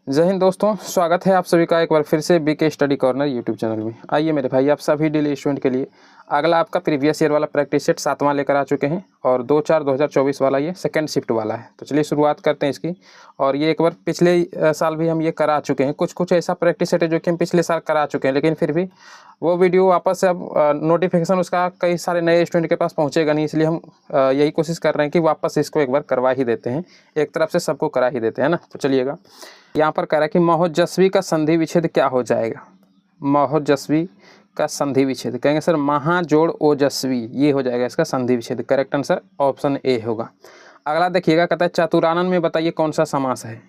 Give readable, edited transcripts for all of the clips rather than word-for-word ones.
जय हिंद दोस्तों, स्वागत है आप सभी का एक बार फिर से BK study corner YouTube channel में। आइए मेरे भाई, आप सभी डेली स्टूडेंट के लिए अगला आपका प्रीवियस ईयर वाला प्रैक्टिस सेट 7वां लेकर आ चुके हैं और 2/4/2024 वाला ये सेकंड शिफ्ट वाला है। तो चलिए शुरुआत करते हैं इसकी। और ये एक बार पिछले साल भी हम ये करा चुके हैं। कुछ ऐसा प्रैक्टिस सेट है जो कि हम पिछले साल करा चुके हैं, लेकिन फिर भी वो वीडियो वापस से अब नोटिफिकेशन उसका कई सारे नए स्टूडेंट के पास पहुँचेगा नहीं, इसलिए हम यही कोशिश कर रहे हैं कि वापस इसको एक बार करवा ही देते हैं, एक तरफ से सबको करा ही देते हैं ना। तो चलिएगा, यहाँ पर कह रहा है कि महोजस्वी का संधि विच्छेद क्या हो जाएगा। महोजस्वी का संधि विच्छेद कहेंगे सर महा जोड़ ओजस्वी, ये हो जाएगा इसका संधि विच्छेद। करेक्ट आंसर ऑप्शन ए होगा। अगला देखिएगा, कहता है चतुरानन में बताइए कौन सा समास है।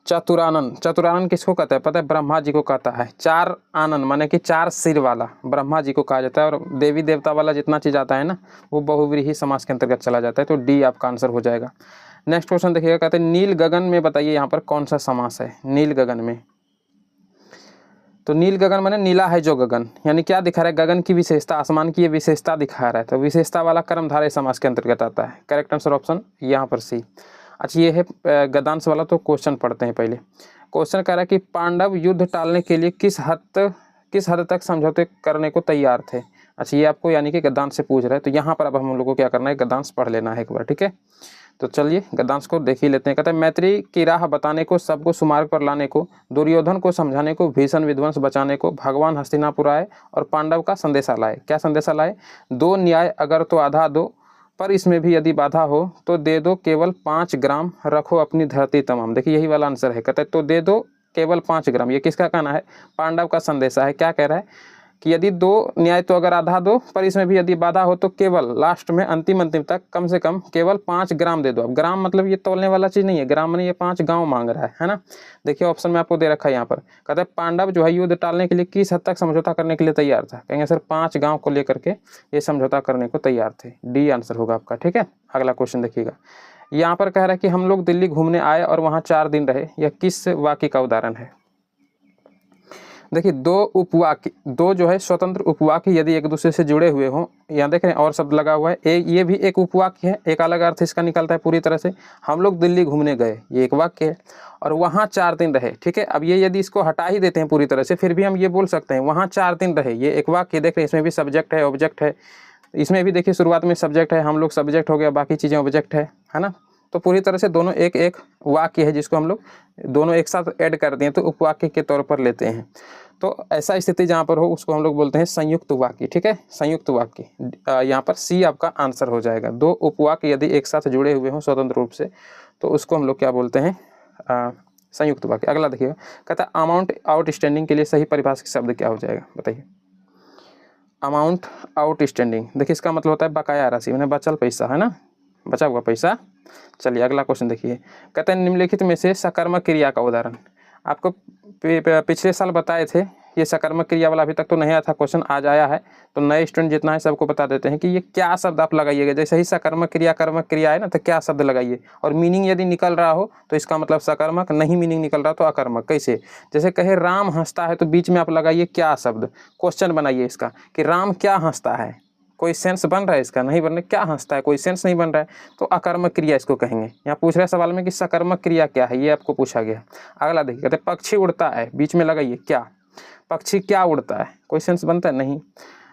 चतुरानन किसको कहता है पता है? ब्रह्मा जी को कहता है। चार आनन माने कि चार सिर वाला ब्रह्मा जी को कहा जाता है। और देवी देवता वाला जितना चीज़ आता है ना, वो बहुव्रीहि समास के अंतर्गत चला जाता है। तो डी आपका आंसर हो जाएगा। नेक्स्ट क्वेश्चन देखिएगा, कहते हैं नील गगन में बताइए यहाँ पर कौन सा समास है। नील गगन में, तो नील गगन माने नीला है जो गगन, यानी क्या दिखा रहा है? गगन की विशेषता, आसमान की ये विशेषता दिखा रहा है। तो विशेषता वाला कर्मधारय समास के अंतर्गत आता है। करेक्ट आंसर ऑप्शन यहाँ पर सी। अच्छा, ये है गद्यांश वाला, तो क्वेश्चन पढ़ते हैं पहले। क्वेश्चन कह रहा है कि पांडव युद्ध टालने के लिए किस हद तक समझौते करने को तैयार थे। अच्छा, ये आपको यानी कि गद्यांश से पूछ रहा है। तो यहाँ पर अब हम लोग को क्या करना है, गद्यांश पढ़ लेना है एक बार, ठीक है। तो चलिए गद्यांश को देख ही लेते हैं। कहता है मैत्री की राह बताने को, सबको सुमार्ग पर लाने को, दुर्योधन को समझाने को, भीषण विध्वंस बचाने को, भगवान हस्तिनापुर आए और पांडव का संदेशा लाए। क्या संदेशा लाए? दो न्याय अगर तो आधा दो, पर इसमें भी यदि बाधा हो तो दे दो केवल 5 ग्राम, रखो अपनी धरती तमाम। देखिए यही वाला आंसर है। कहता है तो दे दो केवल 5 ग्राम। ये किसका कहना है? पांडव का संदेशा है। क्या कह रहा है कि यदि दो न्याय तो अगर आधा दो, पर इसमें भी यदि बाधा हो तो केवल लास्ट में अंतिम तक कम से कम केवल 5 ग्राम दे दो। अब ग्राम मतलब ये तोलने वाला चीज़ नहीं है, ग्राम में ये 5 गांव मांग रहा है ना। देखिए ऑप्शन में आपको दे रखा है यहाँ पर। कहता है पांडव जो है युद्ध टालने के लिए किस हद तक समझौता करने के लिए तैयार था। कहेंगे सर 5 गाँव को लेकर के ये समझौता करने को तैयार थे। डी आंसर होगा आपका, ठीक है। अगला क्वेश्चन देखिएगा, यहाँ पर कह रहा है कि हम लोग दिल्ली घूमने आए और वहाँ 4 दिन रहे। यह किस वाक्य का उदाहरण है? देखिए दो जो है स्वतंत्र उपवाक्य यदि एक दूसरे से जुड़े हुए हों, यहाँ देख रहे हैं और शब्द लगा हुआ है, ये भी एक उपवाक्य है, एक अलग अर्थ इसका निकलता है पूरी तरह से। हम लोग दिल्ली घूमने गए, ये एक वाक्य है, और वहाँ 4 दिन रहे, ठीक है। अब ये यदि इसको हटा ही देते हैं पूरी तरह से, फिर भी हम ये बोल सकते हैं वहाँ 4 दिन रहे, ये एक वाक्य। देख रहे हैं इसमें भी सब्जेक्ट है, ऑब्जेक्ट है। इसमें भी देखिए शुरुआत में सब्जेक्ट है, हम लोग सब्जेक्ट हो गया, बाकी चीज़ें ऑब्जेक्ट है ना। तो पूरी तरह से दोनों एक एक वाक्य है, जिसको हम लोग दोनों एक साथ ऐड कर दिए तो उपवाक्य के तौर पर लेते हैं। तो ऐसा स्थिति जहाँ पर हो उसको हम लोग बोलते हैं संयुक्त वाक्य, ठीक है। संयुक्त वाक्य, यहाँ पर सी आपका आंसर हो जाएगा। 2 उपवाक्य यदि एक साथ जुड़े हुए हों स्वतंत्र रूप से, तो उसको हम लोग क्या बोलते हैं? संयुक्त वाक्य। अगला देखिएगा, कहता है अमाउंट आउटस्टैंडिंग के लिए सही परिभाषित शब्द क्या हो जाएगा, बताइए। अमाउंट आउटस्टैंडिंग, देखिए इसका मतलब होता है बकाया राशि, मैंने बचल पैसा है ना, बचा हुआ पैसा। चलिए अगला क्वेश्चन देखिए, कहते हैं निम्नलिखित में से सकर्मक क्रिया का उदाहरण। आपको पिछले साल बताए थे, ये सकर्मक क्रिया वाला अभी तक तो नहीं आया था, क्वेश्चन आज आया है। तो नए स्टूडेंट जितना है सबको बता देते हैं कि ये क्या शब्द आप लगाइएगा। जैसे ही सकर्मक क्रिया कर्मक क्रिया है ना, तो क्या शब्द लगाइए, और मीनिंग यदि निकल रहा हो तो इसका मतलब सकर्मक, नहीं मीनिंग निकल रहा तो अकर्मक। कैसे? जैसे कहे राम हंसता है, तो बीच में आप लगाइए क्या शब्द, क्वेश्चन बनाइए इसका कि राम क्या हंसता है। कोई सेंस बन रहा है इसका? नहीं बन रहा। क्या हंसता है, कोई सेंस नहीं बन रहा है, तो अकर्मक क्रिया इसको कहेंगे। यहाँ पूछ रहे हैं सवाल में कि सकर्मक क्रिया क्या है, ये आपको पूछा गया। अगला देखिए, कहते हैं पक्षी उड़ता है, बीच में लगाइए क्या, पक्षी क्या उड़ता है, कोई सेंस बनता है? नहीं।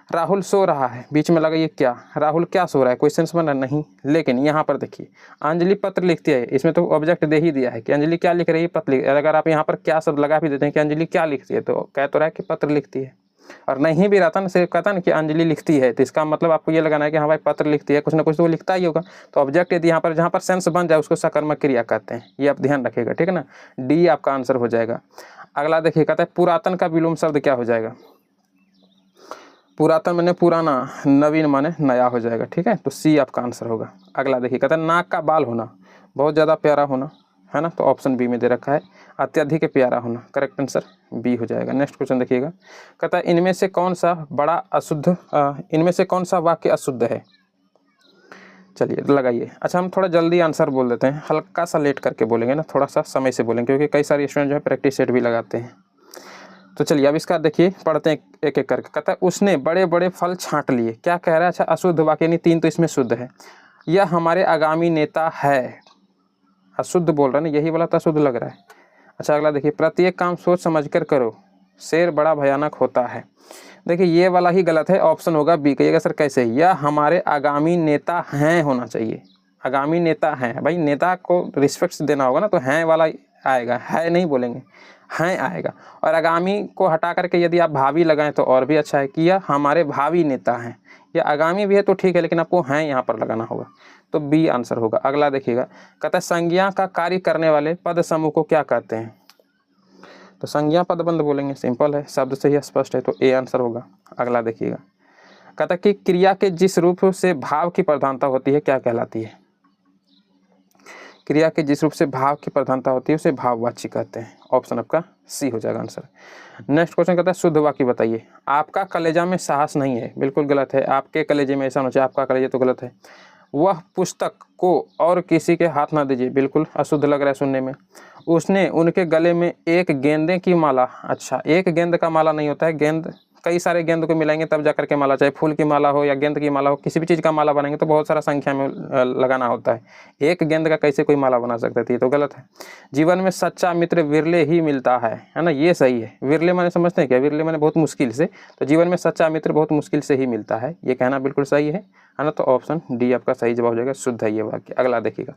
राहुल सो रहा है, बीच में लगाइए क्या, राहुल क्या सो रहा है, कोई सेंस बन रहा है? नहीं। लेकिन यहाँ पर देखिए अंजलि पत्र लिखती है, इसमें तो ऑब्जेक्ट दे ही दिया है कि अंजलि क्या लिख रही है, पत्र लिख। अगर आप यहाँ पर क्या शब्द लगा भी देते हैं कि अंजलि क्या लिखती है, तो कह तो रहा है कि पत्र लिखती है। और नहीं भी रहता ना, सिर्फ कहता ना कि अंजलि लिखती है, तो इसका मतलब आपको ये लगाना है कि हाँ भाई पत्र लिखती है, कुछ ना कुछ तो वो लिखता ही होगा। तो ऑब्जेक्ट यदि यहाँ पर जहाँ पर सेंस बन जाए उसको सकर्मक क्रिया कहते हैं, ये आप ध्यान रखिएगा, ठीक है ना। डी आपका आंसर हो जाएगा। अगला देखिए, कहता है पुरातन का विलोम शब्द क्या हो जाएगा। पुरातन माने पुराना, नवीन माने नया हो जाएगा, ठीक है। तो सी आपका आंसर होगा। अगला देखिए, कहता है नाक का बाल होना, बहुत ज़्यादा प्यारा होना, है ना। तो ऑप्शन बी में दे रखा है अत्यधिक प्यारा होना। करेक्ट आंसर बी हो जाएगा। नेक्स्ट क्वेश्चन देखिएगा, कहता है इनमें से कौन सा वाक्य अशुद्ध है। चलिए लगाइए। अच्छा, हम थोड़ा जल्दी आंसर बोल देते हैं, हल्का सा लेट करके बोलेंगे ना, थोड़ा सा समय से बोलेंगे, क्योंकि कई सारे स्टूडेंट जो है प्रैक्टिस सेट भी लगाते हैं। तो चलिए अब इसका देखिए, पढ़ते हैं एक एक करके। कहता है उसने बड़े बड़े फल छांट लिए, क्या कह रहा है? अच्छा, अशुद्ध वाक्य, यानी 3 तो इसमें शुद्ध है। यह हमारे आगामी नेता है, अशुद्ध बोल रहा है ना, यही वाला तो अशुद्ध लग रहा है। अच्छा अगला देखिए, प्रत्येक काम सोच समझकर करो, शेर बड़ा भयानक होता है। देखिए ये वाला ही गलत है, ऑप्शन होगा बी। कहिएगा सर कैसे? यह हमारे आगामी नेता हैं होना चाहिए, आगामी नेता हैं। भाई नेता को रिस्पेक्ट देना होगा ना, तो हैं वाला आएगा, है नहीं बोलेंगे, हैं आएगा। और आगामी को हटा करके यदि आप भावी लगाएं तो और भी अच्छा है कि यह हमारे भावी नेता हैं। या आगामी भी है तो ठीक है, लेकिन आपको हैं यहाँ पर लगाना होगा, तो बी आंसर होगा। अगला देखिएगा, कहता है संज्ञा का कार्य करने वाले पद समूह को क्या कहते हैं? तो संज्ञा पदबंध बोलेंगे, सिंपल है, शब्द से ही स्पष्ट है, तो ए आंसर होगा। अगला देखिएगा, कहता है कि क्रिया के जिस रूप से भाव की प्रधानता होती है क्या कहलाती है? क्रिया के जिस रूप से भाव की प्रधानता होती है उसे भाववाची कहते हैं। ऑप्शन आपका सी हो जाएगा आंसर। नेक्स्ट क्वेश्चन कहता है शुद्ध वाक्य बताइए। आपका कलेजा में साहस नहीं है, बिल्कुल गलत है। आपके कलेजे में ऐसा होना चाहिए, आपका कलेजा तो गलत है। वह पुस्तक को और किसी के हाथ ना दीजिए, बिल्कुल अशुद्ध लग रहा है सुनने में। उसने उनके गले में एक गेंदे की माला, अच्छा एक गेंद का माला नहीं होता है, गेंद कई सारे गेंद को मिलाएंगे तब जाकर के माला, चाहे फूल की माला हो या गेंद की माला हो, किसी भी चीज़ का माला बनाएंगे तो बहुत सारा संख्या में लगाना होता है। एक गेंद का कैसे कोई माला बना सकता है? तो गलत है। जीवन में सच्चा मित्र विरले ही मिलता है ना, ये सही है। विरले माने समझते हैं क्या? विरले माने बहुत मुश्किल से, तो जीवन में सच्चा मित्र बहुत मुश्किल से ही मिलता है, ये कहना बिल्कुल सही है ना। तो ऑप्शन डी आपका सही जवाब हो जाएगा, शुद्ध है ये वाक्य। अगला देखिएगा,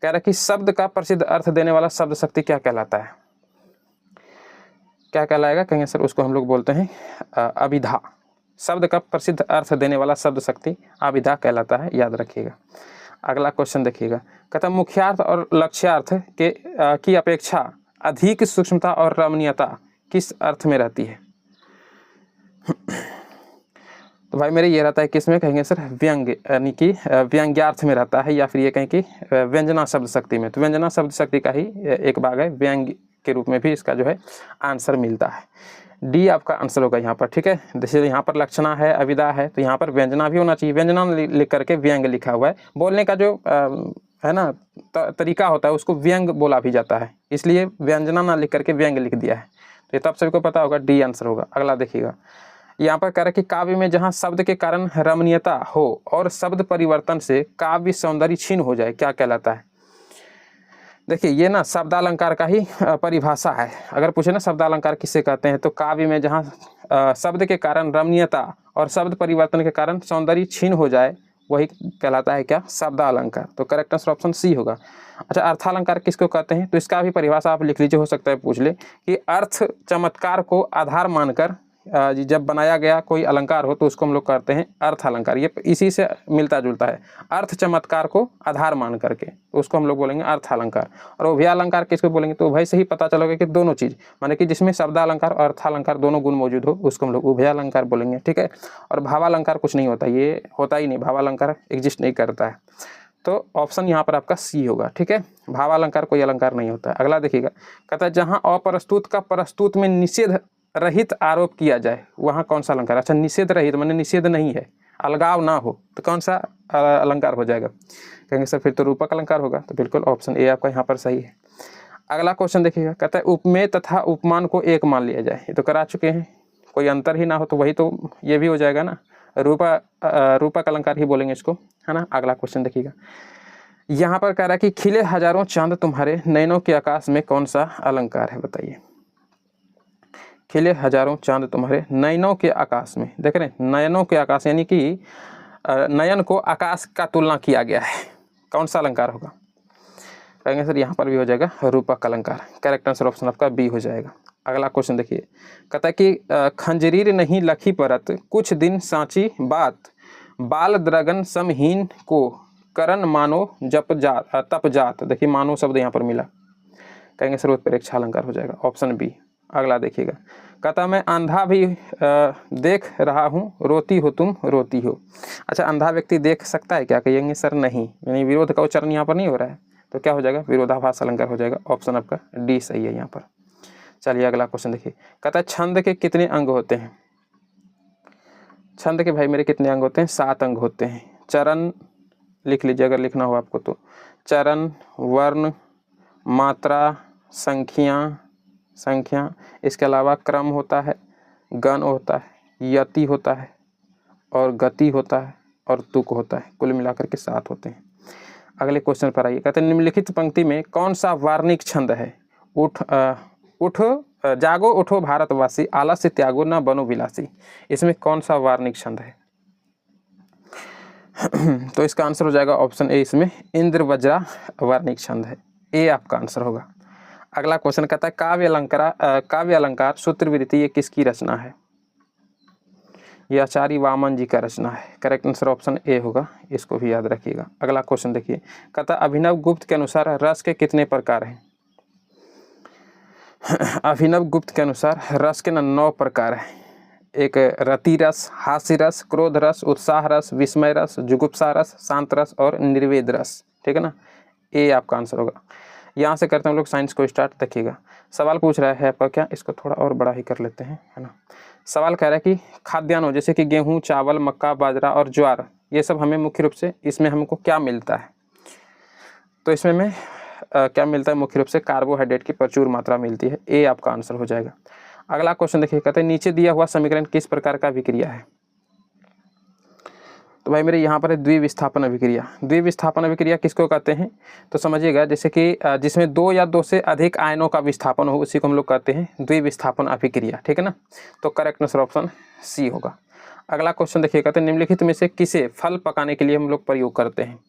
कह रहा है कि शब्द का प्रसिद्ध अर्थ देने वाला शब्द शक्ति क्या कहलाता है? क्या कहलाएगा? कहेंगे सर उसको हम लोग बोलते हैं अभिधा। शब्द का प्रसिद्ध अर्थ देने वाला शब्द शक्ति अभिधा कहलाता है, याद रखिएगा। अगला क्वेश्चन देखिएगा, कहता है मुख्यार्थ और लक्ष्यार्थ के की अपेक्षा अधिक सूक्ष्मता और रमणीयता किस अर्थ में रहती है? तो भाई मेरे ये रहता है किसमें? कहेंगे सर व्यंग्य, यानी कि व्यंग्यार्थ में रहता है, या फिर ये कहें कि व्यंजना शब्द शक्ति में। तो व्यंजना शब्द शक्ति का ही एक भाग है, व्यंग्य के रूप में भी इसका जो है आंसर मिलता है। डी आपका आंसर होगा यहाँ पर, ठीक है। जैसे यहाँ पर लक्षणा है, अविदा है, तो यहाँ पर व्यंजना भी होना चाहिए। व्यंजना लिख करके व्यंग लिखा हुआ है। बोलने का जो है ना तरीका होता है उसको व्यंग बोला भी जाता है, इसलिए व्यंजना ना लिख करके व्यंग लिख दिया है। तो ये तब सभी को पता होगा, डी आंसर होगा। अगला देखिएगा, यहाँ पर कह रहा है कि काव्य में जहाँ शब्द के कारण रमणीयता हो और शब्द परिवर्तन से काव्य सौंदर्य क्षीण हो जाए, क्या कहलाता है? देखिए ये ना शब्दालंकार का ही परिभाषा है। अगर पूछे ना शब्दालंकार किसे कहते हैं, तो काव्य में जहाँ शब्द के कारण रमणीयता और शब्द परिवर्तन के कारण सौंदर्य क्षीण हो जाए, वही कहलाता है क्या? शब्दालंकार। तो करेक्ट आंसर ऑप्शन सी होगा। अच्छा अर्थालंकार किसको कहते हैं? तो इसका भी परिभाषा आप लिख लीजिए, हो सकता है पूछ ले कि अर्थ चमत्कार को आधार मानकर जब बनाया गया कोई अलंकार हो तो उसको हम लोग कहते हैं अर्थ अलंकार। ये इसी से मिलता जुलता है, अर्थ चमत्कार को आधार मान करके, तो उसको हम लोग बोलेंगे अर्थ अलंकार। और उभयालंकार किसको बोलेंगे? तो उभय से ही पता चलोगे कि दोनों चीज़, माने कि जिसमें शब्दालंकार और अर्थालंकार दोनों गुण मौजूद हो, उसको हम लोग उभयालंकार बोलेंगे, ठीक है। और भावालंकार कुछ नहीं होता, ये होता ही नहीं, भावालंकार एग्जिस्ट नहीं करता है। तो ऑप्शन यहाँ पर आपका सी होगा, ठीक है। भावालंकार कोई अलंकार नहीं होता है। अगला देखिएगा, कहता है जहाँ अप्रस्तुत का प्रस्तुत में निषेध रहित आरोप किया जाए वहाँ कौन सा अलंकार? अच्छा निषेध रहित माने निषेध नहीं है, अलगाव ना हो, तो कौन सा अलंकार हो जाएगा? कहेंगे सर फिर तो रूपक अलंकार होगा। तो बिल्कुल ऑप्शन ए आपका यहाँ पर सही है। अगला क्वेश्चन देखिएगा, कहता है उपमेय तथा उपमान को एक मान लिया जाए। ये तो करा चुके हैं, कोई अंतर ही ना हो तो वही तो ये भी हो जाएगा ना, रूपक अलंकार ही बोलेंगे इसको, है ना। अगला क्वेश्चन देखिएगा, यहाँ पर कह रहा है कि खिले हजारों चांद तुम्हारे नयनों के आकाश में कौन सा अलंकार है? बताइए। खिले हजारों चांद तुम्हारे नयनों के आकाश में, देख रहे हैं नयनों के आकाश, यानी कि नयन को आकाश का तुलना किया गया है, कौन सा अलंकार होगा? कहेंगे सर यहाँ पर भी हो जाएगा रूपक अलंकार। करेक्ट आंसर ऑप्शन आपका बी हो जाएगा। अगला क्वेश्चन देखिए, कहता है कि खंजरीर नहीं लखी परत कुछ दिन सांची बात, बाल द्रगन समहीन को करण मानो जप जात तप जात। देखिए मानो शब्द यहाँ पर मिला, कहेंगे सर उत्प्रेक्षा अलंकार हो जाएगा, ऑप्शन बी। अगला देखिएगा, कहता मैं अंधा भी देख रहा हूँ रोती हो तुम रोती हो। अच्छा अंधा व्यक्ति देख सकता है क्या? कहेंगे सर नहीं, यानी विरोध का उच्चारण यहाँ पर नहीं हो रहा है, तो क्या हो जाएगा? विरोधाभास अलंकार हो जाएगा। ऑप्शन आपका डी सही है यहाँ पर। चलिए अगला क्वेश्चन देखिए, कहता है छंद के कितने अंग होते हैं? छंद के भाई मेरे कितने अंग होते हैं? 7 अंग होते हैं। चरण लिख लीजिए अगर लिखना हो आपको तो, चरण, वर्ण, मात्रा, संख्या, इसके अलावा क्रम होता है, गण होता है, यति होता है, और गति होता है, और तुक होता है। कुल मिलाकर के 7 होते हैं। अगले क्वेश्चन पर आइए, कहते हैं निम्नलिखित पंक्ति में कौन सा वार्णिक छंद है? उठ जागो उठो भारतवासी, आलस्य त्यागो न बनो विलासी। इसमें कौन सा वार्णिक छंद है? तो इसका आंसर हो जाएगा ऑप्शन ए, इसमें इंद्र वज्रा वार्णिक छंद है। ए आपका आंसर होगा। अगला क्वेश्चन कहता है काव्य अलंकार सूत्रवृत्ति ये किसकी रचना है? यह आचार्य वामन जी का रचना है। करेक्ट आंसर ऑप्शन ए होगा, इसको भी याद रखिएगा। अगला क्वेश्चन देखिए, कहता है अभिनव गुप्त के अनुसार रस के कितने प्रकार हैं? अभिनव गुप्त के अनुसार रस के 9 प्रकार हैं। एक रति रस, हास्य रस, क्रोध रस, उत्साह रस, विस्मय रस, जुगुप्सा रस, शांत रस और निर्वेद रस। ठीक है ना, ए आपका आंसर होगा। यहाँ से करते हैं हम लोग साइंस को स्टार्ट। देखिएगा सवाल पूछ रहा है आपका क्या, इसको थोड़ा और बड़ा ही कर लेते हैं, है ना। सवाल कह रहा है कि खाद्यान्नों जैसे कि गेहूं, चावल, मक्का, बाजरा और ज्वार, ये सब हमें मुख्य रूप से इसमें हमको क्या मिलता है? तो इसमें हमें क्या मिलता है? मुख्य रूप से कार्बोहाइड्रेट की प्रचुर मात्रा मिलती है। ए आपका आंसर हो जाएगा। अगला क्वेश्चन देखिए, कहते हैं नीचे दिया हुआ समीकरण किस प्रकार का अभिक्रिया है? तो भाई मेरे यहाँ पर है द्विविस्थापन अभिक्रिया। द्विविस्थापन अभिक्रिया किसको कहते हैं? तो समझिएगा जैसे कि जिसमें 2 या 2 से अधिक आयनों का विस्थापन हो, उसी को हम लोग कहते हैं द्विविस्थापन अभिक्रिया। ठीक है ना, तो करेक्ट आंसर ऑप्शन सी होगा। अगला क्वेश्चन देखिए, कहते हैं निम्नलिखित में से किसे फल पकाने के लिए हम लोग प्रयोग करते हैं?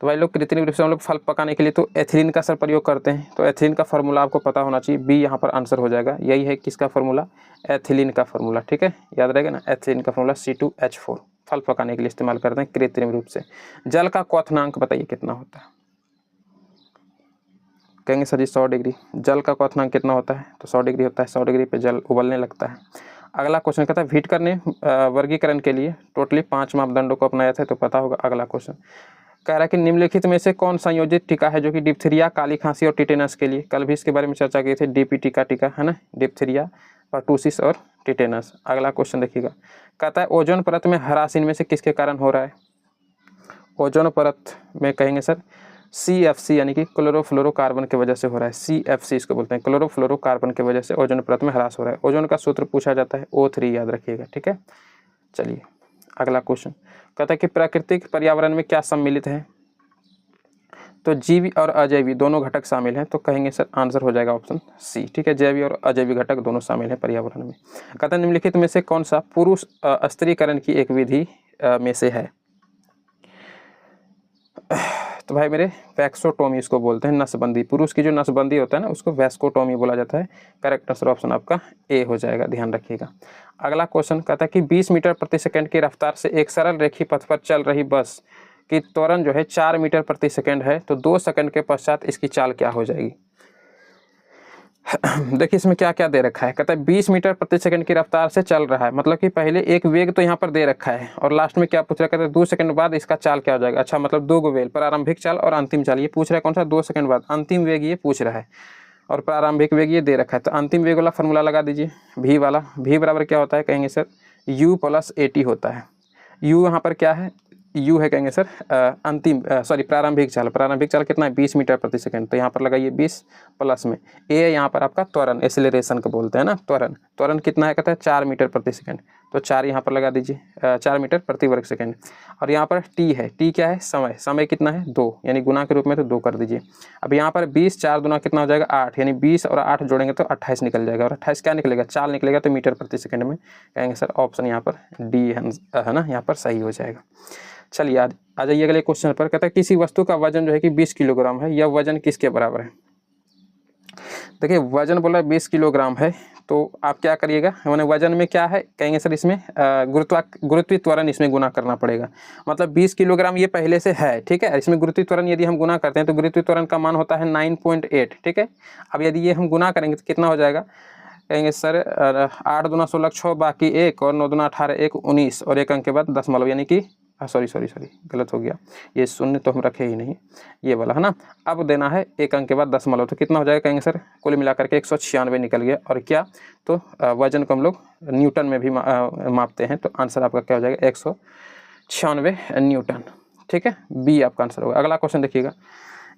तो भाई लोग कृत्रिम रूप से हम लोग फल पकाने के लिए तो एथिलीन का सर प्रयोग करते हैं। तो एथिलीन का फार्मूला आपको पता होना चाहिए, बी यहाँ पर आंसर हो जाएगा। यही है किसका फार्मूला? एथिलीन का फार्मूला। ठीक है, याद रहेगा ना, एथिलीन का फार्मूला C2H4 फल पकाने के लिए इस्तेमाल करते हैं कृत्रिम रूप से। जल का क्वथनांक बताइए कितना होता है? कहेंगे सर जी 100 डिग्री। जल का क्वथनांक कितना होता है? तो 100 डिग्री होता है। 100 डिग्री पे जल उबलने लगता है। अगला क्वेश्चन कहता है व्हिटकर ने वर्गीकरण के लिए टोटली 5 मापदंडों को अपनाया था, तो पता होगा। अगला क्वेश्चन कह रहा है कि निम्नलिखित में से कौन संयोजित टीका है जो कि डिप्थीरिया, काली खांसी और टिटेनस के लिए, कल भी इसके बारे में चर्चा की थी, डीपी टीका है ना, डिप्थीरिया, पर्टूसिस और टिटेनस। अगला क्वेश्चन देखिएगा, कहता है ओजोन परत में ह्रास इनमें से किसके कारण हो रहा है? ओजोन परत में कहेंगे सर CFC यानी कि क्लोरोफ्लोरोकार्बन की वजह से हो रहा है। CFC इसको बोलते हैं, क्लोरोफ्लोरोकार्बन की वजह से ओजोन परत में ह्रास हो रहा है। ओजोन का सूत्र पूछा जाता है O3, याद रखिएगा। ठीक है, चलिए अगला क्वेश्चन कहता है कि प्राकृतिक पर्यावरण में क्या सम्मिलित है? तो जीवी और अजैवी दोनों घटक शामिल हैं, तो कहेंगे सर आंसर हो जाएगा ऑप्शन सी। ठीक है, जैवी और अजैवी घटक दोनों शामिल हैं पर्यावरण में। कहता है निम्नलिखित में से कौन सा पुरुष स्त्रीकरण की एक विधि में से है? तो भाई मेरे वैक्सोटोमी इसको बोलते हैं, नसबंदी। पुरुष की जो नसबंदी होता है ना, उसको वैस्कोटोमी बोला जाता है। करेक्ट आंसर ऑप्शन आपका ए हो जाएगा, ध्यान रखिएगा। अगला क्वेश्चन कहता है कि 20 मीटर प्रति सेकंड की रफ्तार से एक सरल रेखीय पथ पर चल रही बस की त्वरण जो है 4 मीटर प्रति सेकंड है, तो 2 सेकंड के पश्चात इसकी चाल क्या हो जाएगी? देखिए इसमें क्या क्या दे रखा है। कहता है 20 मीटर प्रति सेकंड की रफ्तार से चल रहा है, मतलब कि पहले एक वेग तो यहाँ पर दे रखा है, और लास्ट में क्या पूछ रहा है? कहता है 2 सेकंड बाद इसका चाल क्या हो जाएगा। अच्छा, मतलब 2 वेग, प्रारंभिक चाल और अंतिम चाल। ये पूछ रहा है कौन सा? 2 सेकंड बाद। अंतिम वेग ये पूछ रहा है और प्रारंभिक वेग ये दे रखा है। तो अंतिम वेग वाला फार्मूला लगा दीजिए, V वाला। V बराबर क्या होता है? कहेंगे सर U + AT होता है। U यहाँ पर क्या है? U है कहेंगे सर प्रारंभिक चाल। प्रारंभिक चाल कितना है? 20 मीटर प्रति सेकंड। तो यहाँ पर लगाइए 20 प्लस में A है यहाँ पर आपका त्वरण, एक्सेलरेशन को बोलते हैं ना, त्वरण। त्वरण कितना है? कहता है 4 मीटर प्रति सेकंड। तो 4 यहाँ पर लगा दीजिए, 4 मीटर प्रति वर्ग सेकंड। और यहाँ पर T है। T क्या है? समय। समय कितना है? 2, यानी गुना के रूप में, तो 2 कर दीजिए। अब यहाँ पर 20, 4 दूना कितना हो जाएगा? 8, यानी 20 और 8 जोड़ेंगे तो 28 निकल जाएगा। और 28 क्या निकलेगा? चाल निकलेगा, तो मीटर प्रति सेकंड में। कहेंगे सर ऑप्शन यहाँ पर डी है ना, यहाँ पर सही हो जाएगा। चलिए आ जाइए अगले क्वेश्चन पर। कहता है किसी वस्तु का वजन जो है कि 20 किलोग्राम है, यह वजन किसके बराबर है? देखिए वजन बोला 20 किलोग्राम है, तो आप क्या करिएगा, मैंने वजन में क्या है? कहेंगे सर इसमें गुरुत्वीय त्वरण इसमें गुना करना पड़ेगा। मतलब 20 किलोग्राम ये पहले से है, ठीक है। इसमें गुरुत्वीय त्वरण यदि हम गुना करते हैं तो गुरुत्वीय त्वरण का मान होता है 9.8, ठीक है। अब यदि ये हम गुना करेंगे तो कितना हो जाएगा? कहेंगे सर 8 दूना 16 6 बाकी 1 और 9 दूना 18 1 19 और 1 अंक के बाद दशमलव, यानी कि सॉरी गलत हो गया, ये शून्य तो हम रखे ही नहीं, ये वाला है ना। अब देना है 1 अंक के बाद दशमलव, तो कितना हो जाएगा? कहेंगे सर कुल मिलाकर के 196 निकल गया। और क्या? तो वजन को हम लोग न्यूटन में भी मापते हैं, तो आंसर आपका क्या हो जाएगा? 196 न्यूटन, ठीक है। बी आपका आंसर होगा। अगला क्वेश्चन देखिएगा,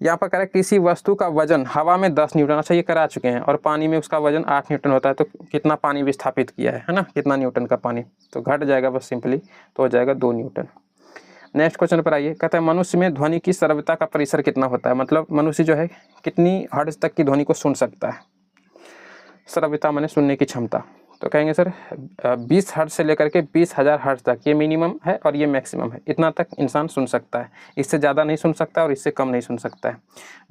यहाँ पर करें किसी वस्तु का वजन हवा में 10 न्यूटन, अच्छा ये करा चुके हैं, और पानी में उसका वजन 8 न्यूटन होता है, तो कितना पानी विस्थापित किया है ना, कितना न्यूटन का पानी? तो घट जाएगा बस सिंपली, तो हो जाएगा 2 न्यूटन। नेक्स्ट क्वेश्चन पर आइए, कहता है मनुष्य में ध्वनि की श्रव्यता का परिसर कितना होता है, मतलब मनुष्य जो है कितनी हर्ट्ज तक की ध्वनि को सुन सकता है। श्रव्यता माने सुनने की क्षमता। तो कहेंगे सर 20 हर्ट्ज से लेकर के 20,000 हर्ट्ज तक ये मिनिमम है और ये मैक्सिमम है, इतना तक इंसान सुन सकता है। इससे ज़्यादा नहीं सुन सकता और इससे कम नहीं सुन सकता है।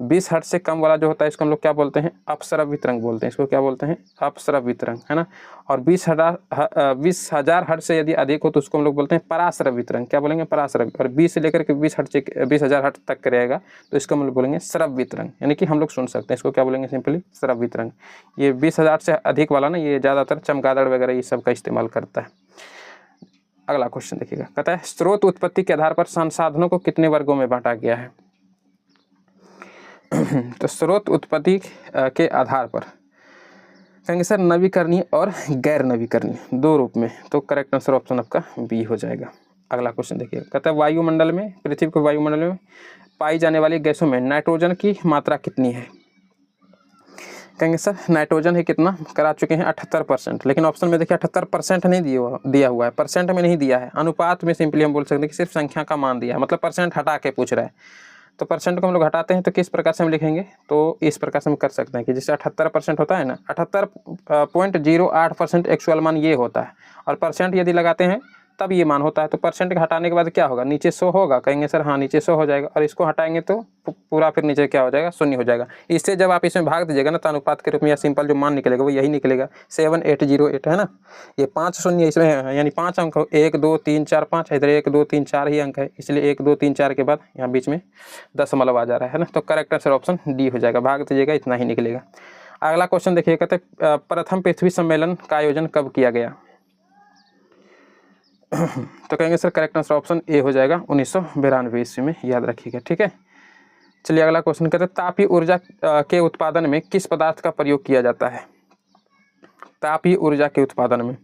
20 हर्ट्ज से कम वाला जो होता है इसको हम लोग क्या बोलते हैं, अपश्रव्य तरंग बोलते हैं। इसको क्या बोलते हैं, अपश्रव्य तरंग, है ना। और 20,000 हर्ट्ज से यदि अधिक हो तो उसको हम लोग बोलते हैं पराश्रव्य तरंग। क्या बोलेंगे, पराश्रव्य। और 20 से लेकर के 20,000 हर्ट्ज तक का रहेगा तो इसको हम लोग बोलेंगे श्रव्य तरंग, यानी कि हम लोग सुन सकते हैं। इसको क्या बोलेंगे, सिंपली श्रव्य तरंग। ये 20,000 से अधिक वाला ना, ये ज़्यादातर चमगादड़ वगैरह ये सब का इस्तेमाल करता है। अगला क्वेश्चन देखिएगा, कहता है स्रोत उत्पत्ति के आधार पर संसाधनों को कितने वर्गों में बांटा गया है। तो स्रोत उत्पत्ति के आधार पर कहेंगे सर नवीकरणीय और गैर नवीकरणीय दो रूप में। तो करेक्ट आंसर ऑप्शन आपका बी हो जाएगा। अगला क्वेश्चन देखिए, कहता है वायुमंडल में, पृथ्वी के वायुमंडल में पाई जाने वाली गैसों में नाइट्रोजन की मात्रा कितनी है। कहेंगे सर नाइट्रोजन है कितना, करा चुके हैं 78%, लेकिन ऑप्शन में देखिए 78% नहीं दिया हुआ है, परसेंट में नहीं दिया है, अनुपात में सिंपली हम बोल सकते हैं कि सिर्फ संख्या का मान दिया है, मतलब परसेंट हटा के पूछ रहा है। तो परसेंट को हम लोग हटाते हैं तो किस प्रकार से हम लिखेंगे, तो इस प्रकार से हम कर सकते हैं कि जैसे 78% होता है ना, 78.08% एक्चुअल मान ये होता है, और परसेंट यदि लगाते हैं तब ये मान होता है। तो परसेंट के हटाने के बाद क्या होगा, नीचे 100 होगा। कहेंगे सर हाँ नीचे 100 हो जाएगा, और इसको हटाएंगे तो पूरा फिर नीचे क्या हो जाएगा, 0 हो जाएगा। इससे जब आप इसमें भाग दीजिएगा ना तो अनुपात के रूप में या सिंपल जो मान निकलेगा वो यही निकलेगा, 7808 है ना। ये 5 शून्य इसमें है, यानी 5 अंक 1 2 3 4 5, इधर 1 2 3 4 ही अंक है, इसलिए 1 2 3 4 के बाद यहाँ बीच में दशमलव आ जा रहा है ना। तो करेक्ट आंसर ऑप्शन डी हो जाएगा, भाग दीजिएगा इतना ही निकलेगा। अगला क्वेश्चन देखिए, कहते हैं प्रथम पृथ्वी सम्मेलन का आयोजन कब किया गया। तो कहेंगे sir correct answer option A हो जाएगा 1992 ईस्वी में, याद रखिएगा, ठीक है। चलिए अगला क्वेश्चन कहते हैं तापीय ऊर्जा के उत्पादन में किस पदार्थ का प्रयोग किया जाता है। तापीय ऊर्जा के उत्पादन में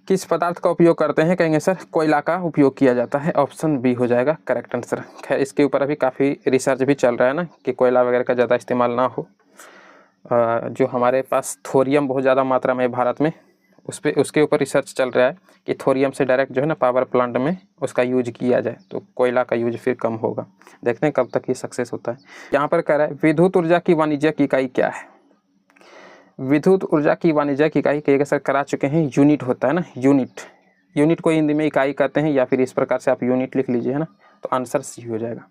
किस पदार्थ का उपयोग करते हैं, कहेंगे सर कोयला का उपयोग किया जाता है, ऑप्शन बी हो जाएगा करेक्ट आंसर। खैर इसके ऊपर अभी काफ़ी रिसर्च भी चल रहा है ना कि कोयला वगैरह का ज़्यादा इस्तेमाल ना हो। जो हमारे पास थोरियम बहुत ज़्यादा मात्रा में है भारत में, उसके ऊपर रिसर्च चल रहा है कि थोरियम से डायरेक्ट जो है ना पावर प्लांट में उसका यूज किया जाए, तो कोयला का यूज फिर कम होगा। देखते हैं कब तक ये सक्सेस होता है। यहाँ पर कह रहा है विद्युत ऊर्जा की वाणिज्यिक इकाई क्या है। विद्युत ऊर्जा की वाणिज्यिक इकाई कहेगा सर करा चुके हैं, यूनिट होता है ना, यूनिट को हिंदी में इकाई कहते हैं, या फिर इस प्रकार से आप यूनिट लिख लीजिए, है ना। तो आंसर सी हो जाएगा।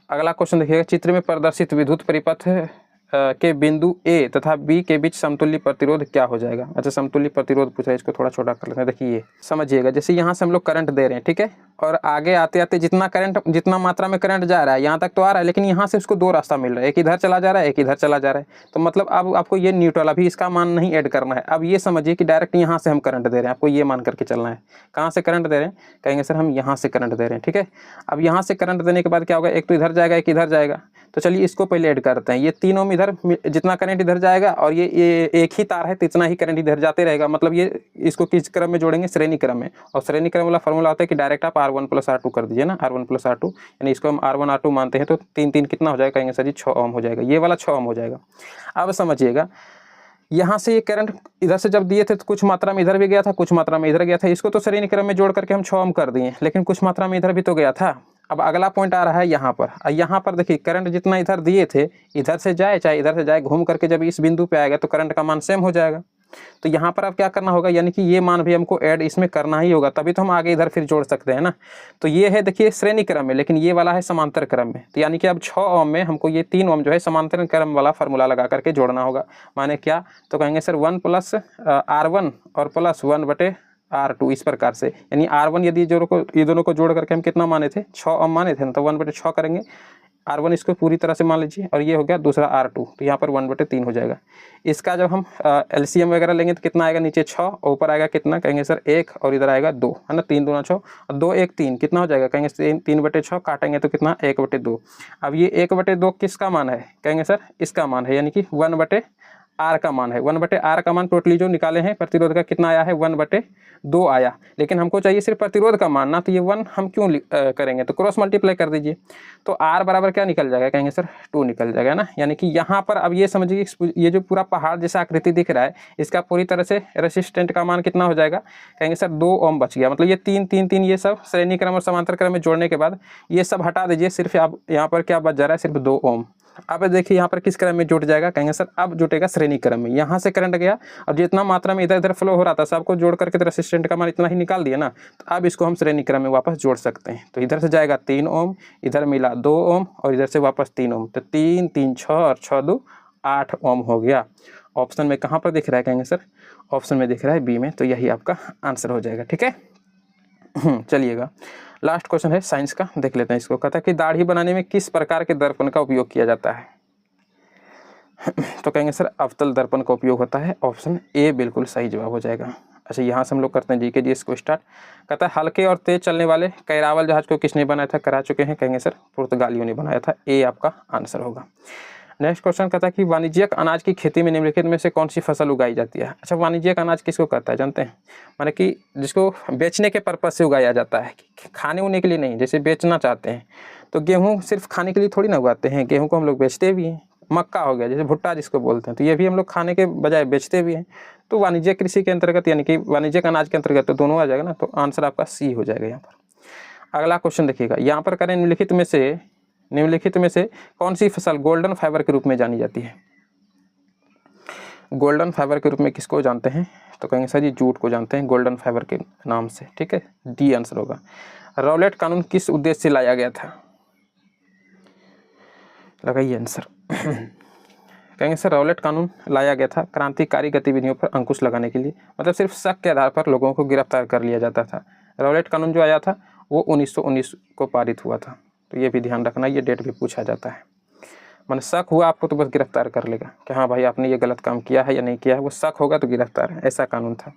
अगला क्वेश्चन देखिएगा, चित्र में प्रदर्शित विद्युत परिपथ के बिंदु ए तथा बी के बीच समतुल्य प्रतिरोध क्या हो जाएगा। अच्छा समतुल्य प्रतिरोध पूछ रहा है, इसको थोड़ा छोटा कर लेते हैं। देखिए समझिएगा, जैसे यहाँ से हम लोग करंट दे रहे हैं, ठीक है, और आगे आते आते जितना मात्रा में करंट जा रहा है यहाँ तक तो आ रहा है, लेकिन यहाँ से उसको दो रास्ता मिल रहा है, एक इधर चला जा रहा है, एक इधर चला जा रहा है। तो मतलब अब आपको ये न्यूट्रल, अभी इसका मान नहीं ऐड करना है। अब ये समझिए कि डायरेक्ट यहाँ से हम करंट दे रहे हैं, आपको ये मान करके चलना है। कहाँ से करंट दे रहे हैं, कहेंगे सर हम यहाँ से करंट दे रहे हैं, ठीक है। अब यहाँ से करंट देने के बाद क्या होगा, एक तो इधर जाएगा एक इधर जाएगा। तो चलिए इसको पहले ऐड करते हैं। ये तीनों में इधर जितना करंट इधर जाएगा, और ये एक ही तार है तो इतना ही करंट इधर जाते रहेगा। मतलब ये इसको किस क्रम में जोड़ेंगे, श्रेणी क्रम में। और श्रेणी क्रम वाला फॉर्मूला होता है कि डायरेक्ट आप R1 + R2 कर दीजिए ना, R1 + R2, यानी इसको हम R1 R2 मानते हैं तो 3 कितना हो जाएगा, कहेंगे सर जी 6 ओम हो जाएगा। ये वाला 6 ओम हो जाएगा। अब समझिएगा, यहाँ से ये करंट इधर से जब दिए थे तो कुछ मात्रा में इधर भी गया था, कुछ मात्रा में इधर गया था। इसको तो श्रेणी क्रम में जोड़ करके हम 6 ओम कर दिए, लेकिन कुछ मात्रा में इधर भी तो गया था। अब अगला पॉइंट आ रहा है यहाँ पर। यहाँ पर देखिए करंट जितना इधर दिए थे, इधर से जाए चाहे इधर से जाए, घूम करके जब इस बिंदु पे आएगा तो करंट का मान सेम हो जाएगा। तो यहाँ पर अब क्या करना होगा, यानी कि ये मान भी हमको ऐड इसमें करना ही होगा, तभी तो हम आगे इधर फिर जोड़ सकते हैं ना। तो ये है देखिए श्रेणी क्रम में, लेकिन ये वाला है समांतर क्रम में। तो यानी कि अब 6 ओम में हमको ये 3 ओम जो है समांतर क्रम वाला फार्मूला लगा करके जोड़ना होगा। माने क्या, तो कहेंगे सर 1 + R1 और +1/R2 इस प्रकार से। यानी R1 यदि ये दोनों को जोड़ करके हम कितना माने थे, 6 ओम माने थे ना, तो 1/6 करेंगे। R1 इसको पूरी तरह से मान लीजिए, और ये हो गया दूसरा R2, तो यहाँ पर 1/3 हो जाएगा। इसका जब हम LCM वगैरह लेंगे तो कितना आएगा, नीचे 6 और ऊपर आएगा कितना, कहेंगे सर 1 और इधर आएगा 2, है ना। 3 दूना 6 और 2 1 3 कितना हो जाएगा, कहेंगे 3/6 काटेंगे तो कितना 1/2। अब ये 1/2 किसका मान है, कहेंगे सर इसका मान है, यानी कि 1/2 आर का मान है, 1/r का मान टोटली जो निकाले हैं प्रतिरोध का कितना आया है, 1/2 आया। लेकिन हमको चाहिए सिर्फ प्रतिरोध का मान ना, तो ये 1 हम क्यों करेंगे, तो क्रॉस मल्टीप्लाई कर दीजिए। तो r बराबर क्या निकल जाएगा, कहेंगे सर 2 निकल जाएगा ना। यानी कि यहाँ पर अब ये समझिए ये जो पूरा पहाड़ जैसा आकृति दिख रहा है इसका पूरी तरह से रेसिस्टेंट का मान कितना हो जाएगा, कहेंगे सर 2 ओम बच गया। मतलब ये 3 3 3 ये सब श्रेणी क्रम और समांतर क्रम में जोड़ने के बाद ये सब हटा दीजिए, सिर्फ आप यहाँ पर क्या बच जा रहा है, सिर्फ 2 ओम। अब देखिए यहाँ पर किस क्रम में जुट जाएगा, कहेंगे सर अब जुटेगा श्रेणी क्रम में। यहाँ से करंट गया और जितना मात्रा में इधर इधर फ्लो हो रहा था सबको जोड़ करके तो रेसिस्टेंट का मान इतना ही निकाल दिया ना, तो अब इसको हम श्रेणी क्रम में वापस जोड़ सकते हैं। तो इधर से जाएगा 3 ओम, इधर मिला 2 ओम और इधर से वापस 3 ओम, तो 3 3 6 और 6 2 8 ओम हो गया। ऑप्शन में कहाँ पर दिख रहा है, कहेंगे सर ऑप्शन में दिख रहा है बी में, तो यही आपका आंसर हो जाएगा। ठीक है, चलिएगा लास्ट क्वेश्चन है साइंस का, देख लेते हैं इसको। कहता है कि दाढ़ी बनाने में किस प्रकार के दर्पण का उपयोग किया जाता है, तो कहेंगे सर अवतल दर्पण का उपयोग होता है। ऑप्शन ए बिल्कुल सही जवाब हो जाएगा। अच्छा यहाँ से हम लोग करते हैं जीके जीएस को स्टार्ट। कहता है हल्के और तेज चलने वाले कैरावल जहाज को किसने बनाया था, करा चुके हैं, कहेंगे सर पुर्तगालियों ने बनाया था। ए आपका आंसर होगा। नेक्स्ट क्वेश्चन कहता है कि वाणिज्यिक अनाज की खेती में निम्नलिखित में से कौन सी फसल उगाई जाती है। अच्छा वाणिज्यिक अनाज किसको कहता है जानते हैं, माने कि जिसको बेचने के पर्पज से उगाया जाता है, खाने उने के लिए नहीं। जैसे बेचना चाहते हैं तो गेहूँ सिर्फ खाने के लिए थोड़ी ना उगाते हैं, गेहूँ को हम लोग बेचते भी हैं। मक्का हो गया जैसे भुट्टा जिसको बोलते हैं, तो ये भी हम लोग खाने के बजाय बेचते भी हैं। तो वाणिज्यिक कृषि के अंतर्गत यानी कि वाणिज्यिक अनाज के अंतर्गत तो दोनों आ जाएगा ना, तो आंसर आपका सी हो जाएगा यहाँ पर। अगला क्वेश्चन देखिएगा, यहाँ पर करें निम्नलिखित में से कौन सी फसल गोल्डन फाइबर के रूप में जानी जाती है। गोल्डन फाइबर के रूप में किसको जानते हैं, तो कहेंगे सर ये जूट को जानते हैं गोल्डन फाइबर के नाम से। ठीक है, डी आंसर होगा। रॉलेट कानून किस उद्देश्य से लाया गया था, लगाइए आंसर। कहेंगे सर रॉलेट कानून लाया गया था क्रांतिकारी गतिविधियों पर अंकुश लगाने के लिए। मतलब सिर्फ शक के आधार पर लोगों को गिरफ्तार कर लिया जाता था। रॉलेट कानून जो आया था वो 1919 को पारित हुआ था, तो ये भी ध्यान रखना, ये डेट भी पूछा जाता है। मैंने शक हुआ आपको तो बस गिरफ्तार कर लेगा कि हाँ भाई आपने ये गलत काम किया है या नहीं किया है, वो शक होगा तो गिरफ्तार है, ऐसा कानून था।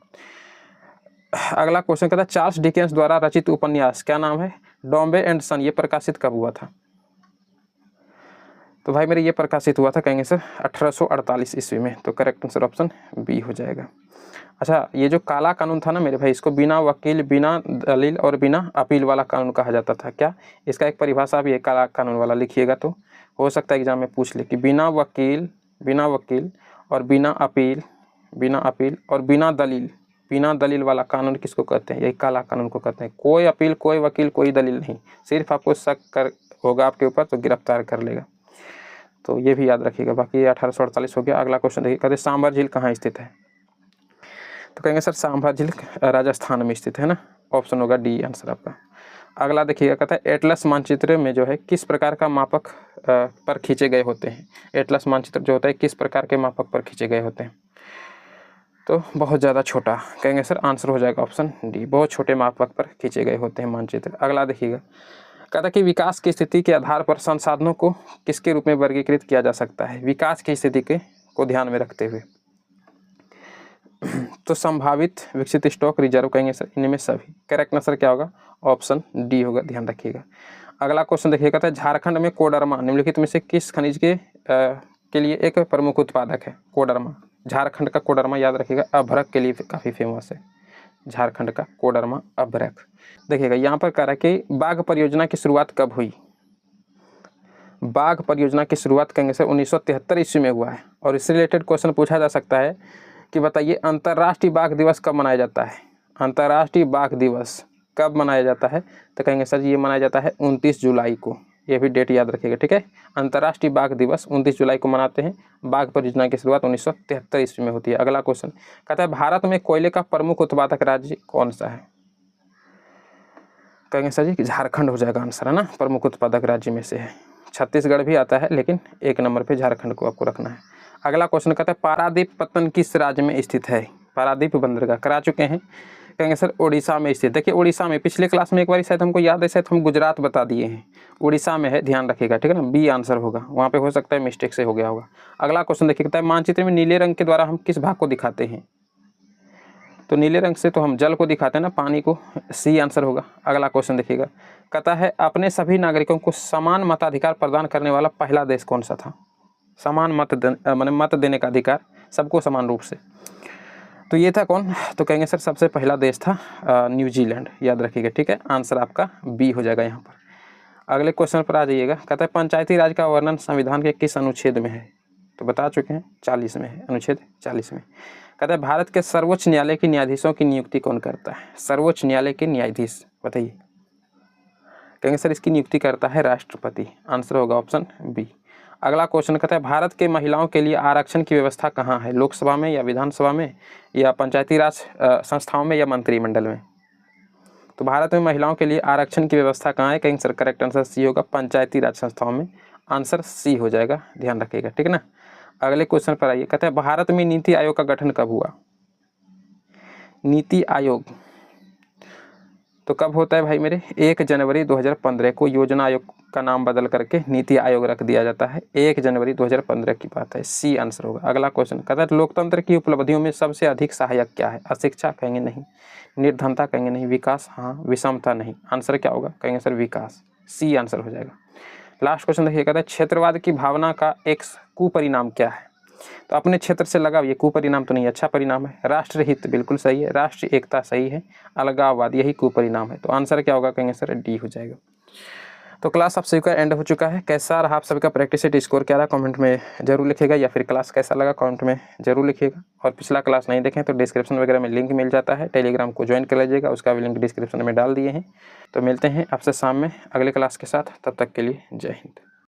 अगला क्वेश्चन कहता है चार्ल्स डिकेंस द्वारा रचित उपन्यास क्या नाम है, डॉम्बे एंड सन, ये प्रकाशित कब हुआ था। तो भाई मेरे ये प्रकाशित हुआ था, कहेंगे सर 1848 ईस्वी में, तो करेक्ट आंसर ऑप्शन बी हो जाएगा। अच्छा ये जो काला कानून था ना मेरे भाई, इसको बिना वकील बिना दलील और बिना अपील वाला कानून कहा जाता था। क्या इसका एक परिभाषा भी है काला कानून वाला, लिखिएगा तो हो सकता है एग्जाम में पूछ ले कि बिना वकील और बिना अपील और बिना दलील वाला कानून किसको कहते हैं, यही काला कानून को कहते हैं। कोई अपील कोई वकील कोई दलील नहीं, सिर्फ आपको शक कर होगा आपके ऊपर तो गिरफ्तार कर लेगा, तो ये भी याद रखिएगा। बाकी 1848 हो गया। अगला क्वेश्चन देखिए, कहते सांभर झील कहाँ स्थित है, तो कहेंगे सर सांभर झील राजस्थान में स्थित है ना, ऑप्शन होगा डी आंसर आपका। अगला देखिएगा, कहता है एटलस मानचित्र में जो है किस प्रकार का मापक पर खींचे गए होते हैं। एटलस मानचित्र जो होता है किस प्रकार के मापक पर खींचे गए होते हैं, तो बहुत ज़्यादा छोटा, कहेंगे सर आंसर हो जाएगा ऑप्शन डी, बहुत छोटे मापक पर खींचे गए होते हैं मानचित्र। अगला देखिएगा, कहता है कि विकास की स्थिति के आधार पर संसाधनों को किसके रूप में वर्गीकृत किया जा सकता है, विकास की स्थिति को ध्यान में रखते हुए। तो संभावित विकसित स्टॉक रिजर्व, कहेंगे सर इनमें सभी। करेक्ट आंसर क्या होगा, ऑप्शन डी होगा, ध्यान रखिएगा। अगला क्वेश्चन देखिएगा, कहता है झारखंड में कोडरमा निम्नलिखित में से किस खनिज के लिए एक प्रमुख उत्पादक है। कोडरमा, झारखंड का कोडरमा याद रखिएगा, अभ्रक के लिए काफ़ी फेमस है झारखंड का कोडरमा अभ्रक। देखिएगा यहाँ पर कह रहा है कि बाघ परियोजना की शुरुआत कब हुई। बाघ परियोजना की शुरुआत कहेंगे सर 1973 ईस्वी में हुआ है। और इससे रिलेटेड क्वेश्चन पूछा जा सकता है कि बताइए अंतर्राष्ट्रीय बाघ दिवस कब मनाया जाता है। अंतर्राष्ट्रीय बाघ दिवस कब मनाया जाता है, तो कहेंगे सर ये मनाया जाता है 29 जुलाई को, ये भी डेट याद रखिएगा। ठीक है, अंतर्राष्ट्रीय बाघ दिवस 29 जुलाई को मनाते हैं। बाघ परियोजना की शुरुआत 1973 ईस्वी में होती है। अगला क्वेश्चन कहता है भारत में कोयले का प्रमुख उत्पादक राज्य कौन सा है, कहेंगे सर जी झारखंड हो जाएगा आंसर, है ना, प्रमुख उत्पादक राज्य में से है। छत्तीसगढ़ भी आता है लेकिन एक नंबर पे झारखंड को आपको रखना है। अगला क्वेश्चन कहता है पारादीप पत्तन किस राज्य में स्थित है। पारादीप बंदरगाह करा चुके हैं, कहेंगे सर उड़ीसा में स्थित। देखिए उड़ीसा में पिछले क्लास में एक बार शायद हमको याद है, शायद हम गुजरात बता दिए हैं, उड़ीसा में है, ध्यान रखिएगा। ठीक है ना, बी आंसर होगा, वहाँ पे हो सकता है मिस्टेक से हो गया होगा। अगला क्वेश्चन देखिए, कहता है मानचित्र में नीले रंग के द्वारा हम किस भाग को दिखाते हैं। तो नीले रंग से तो हम जल को दिखाते हैं ना, पानी को, सी आंसर होगा। अगला क्वेश्चन देखिएगा, कहता है अपने सभी नागरिकों को समान मताधिकार प्रदान करने वाला पहला देश कौन सा था। समान मत देने का अधिकार सबको समान रूप से। तो ये था कौन, तो कहेंगे सर सबसे पहला देश था न्यूजीलैंड, याद रखिएगा, ठीक है। आंसर आपका बी हो जाएगा यहाँ पर। अगले क्वेश्चन पर आ जाइएगा, कहता है पंचायती राज का वर्णन संविधान के किस अनुच्छेद में है, तो बता चुके हैं 40 में है, अनुच्छेद 40 में। कहता है भारत के सर्वोच्च न्यायालय के न्यायाधीशों की नियुक्ति कौन करता है, सर्वोच्च न्यायालय के न्यायाधीश बताइए। कहेंगे सर इसकी नियुक्ति करता है राष्ट्रपति, आंसर होगा ऑप्शन बी। अगला क्वेश्चन कहता है भारत के महिलाओं के लिए आरक्षण की व्यवस्था कहाँ है, लोकसभा में या विधानसभा में या पंचायती राज संस्थाओं में या मंत्रिमंडल में। तो भारत में महिलाओं के लिए आरक्षण की व्यवस्था कहाँ है, कहेंगे सर करेक्ट आंसर सी होगा, पंचायती राज संस्थाओं में, आंसर सी हो जाएगा, ध्यान रखिएगा, ठीक है ना। अगले क्वेश्चन पर आइए, कहते हैं भारत में नीति आयोग का गठन कब हुआ, नीति आयोग तो कब होता है भाई मेरे, 1 जनवरी 2015 को योजना आयोग का नाम बदल करके नीति आयोग रख दिया जाता है, 1 जनवरी 2015 की बात है, सी आंसर होगा। अगला क्वेश्चन कहता है लोकतंत्र की उपलब्धियों में सबसे अधिक सहायक क्या है, अशिक्षा कहेंगे नहीं, निर्धनता कहेंगे नहीं, विकास हाँ, विषमता नहीं, आंसर क्या होगा, कहेंगे सर विकास, सी आंसर हो जाएगा। लास्ट क्वेश्चन देखिए, कहता है क्षेत्रवाद की भावना का एक कुपरिणाम क्या है, तो अपने क्षेत्र से लगाव, ये कुपरिणाम तो नहीं, अच्छा परिणाम है। राष्ट्रहित बिल्कुल सही है, राष्ट्रीय एकता सही है, अलगाववाद यही कुपरिणाम है, तो आंसर क्या होगा, कहेंगे सर डी हो जाएगा। तो क्लास आप सभी का एंड हो चुका है। कैसा रहा आप सभी का प्रैक्टिस सेट स्कोर, क्या रहा कमेंट में जरूर लिखिएगा, या फिर क्लास कैसा लगा कमेंट में जरूर लिखिएगा। और पिछला क्लास नहीं देखें तो डिस्क्रिप्शन वगैरह में लिंक मिल जाता है, टेलीग्राम को ज्वाइन कर लीजिएगा, उसका भी लिंक डिस्क्रिप्शन में डाल दिए हैं। तो मिलते हैं आपसे शाम में अगले क्लास के साथ, तब तक के लिए जय हिंद।